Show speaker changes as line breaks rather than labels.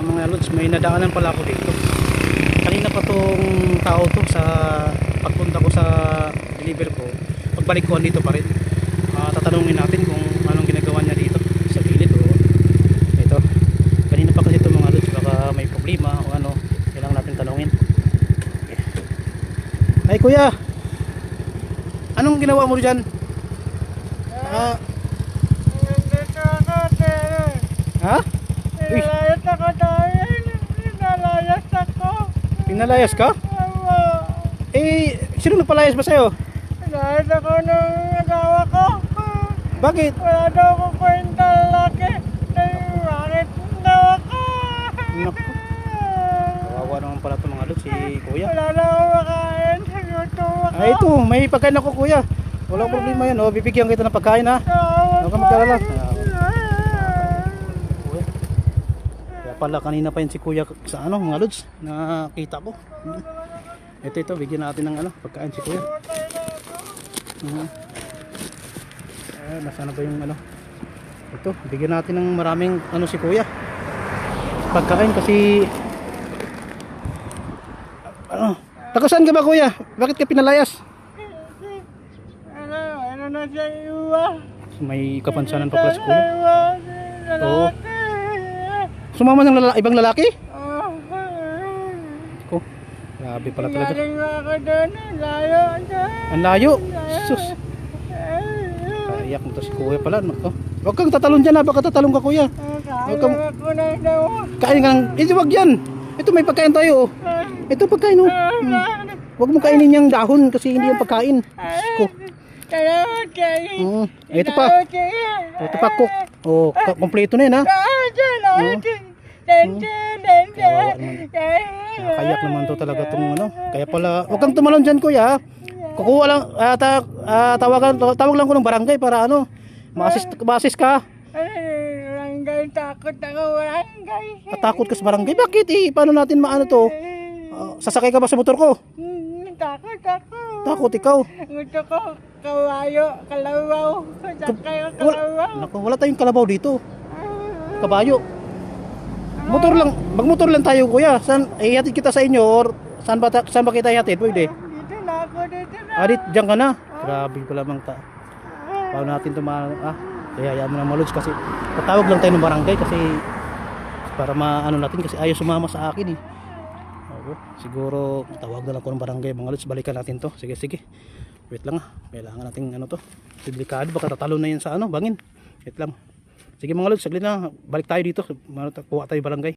mga lods, may nadaanan pala ako dito. Kanina pa tong tao to sa pagpunta ko sa deliver ko. Pagbalik ko dito pa rin. Tatanungin natin kung anong ginagawa niya dito sa gilid o ito. Kanina pa kasi ito mga lods, baka may problema o ano, kailangan natin tanungin. Ay kuya, anong ginawa mo dyan? Ha? Uy,
Pinalayas ako dahil. Pinalayas ako.
pinalayas ka? Eh, sino nagpalayas ba sa'yo?
Pinalayas ako ng nagawa ko.
Bakit?
Wala daw akong kwenta lalaki. Bakit daw ako?
Naku, kawawa naman pala ito mga lods, si kuya.
Wala na akong makain. Nagutom ako.
Ay ito, may pagkain ako kuya. Walang problema yan, oh. Bibigyan kita ng pagkain ha. Huwag ka magkalala. Kaya pala kanina pa yun si kuya sa ano mga lods, nakita ko. Ito, bigyan natin ng ano, pagkain si kuya. Nasaan na ba yung ano? Ito, bigyan natin ng maraming ano si kuya. Pagkain kasi ano, taga saan ka ba kuya? Bakit ka pinalayas?
Ano na siya iwa?
May kapansanan pa pala si kuya.
Oo.
Sumama ng ibang lalaki? Ko, grabe pala talaga.
Galing ako doon. Layo doon.
Ang layo. Sus. Iyak mo to si kuya pala. Huwag kang tatalon dyan ha. Baka tatalon ka kuya.
Kaya ako na daw.
Kain ka ng... Ito wag yan. Ito may pagkain tayo. Ito pagkain oh. Huwag mo kainin yung dahon kasi hindi yung pagkain. Ko.
Salamat kayo.
Ito pa. Ito pa cook. Oh, kompleto na yan ha. Kayak naman to talaga itong ano. Kaya pala, huwag kang tumalon dyan kuya. Kukuha lang, tawag lang ko ng barangay para ano, ma-assist ka.
Barangay, takot ako barangay.
Katakot ka sa barangay? Bakit eh? Paano natin maano to? Sasakay ka ba sa motor ko?
Takot ako.
Takot ikaw.
Gusto ko kawayo, kalabaw. Sakay ko kalabaw.
Naku, wala tayong kalabaw dito. Kabayo. Motor lang, magmotor lang tayo kuya. Saan ihatid kita sa inyo or saan ba kita ihatid? Pwede.
Dito na ako, dito na.
Adit, diyan ka na. Grabe pala mang paano natin ito kaya hayaan mo na mga lods kasi patawag lang tayo ng barangay kasi para maano natin kasi ayaw sumama sa akin eh. Siguro tawag na lang ko ng barangay mga lods, balikan natin to. Sige wait lang kailangan natin ano to, delikado baka tatalo na yan sa ano bangin. Wait lang, sige mga lods, saglit na balik tayo dito, kuha tayo barangay.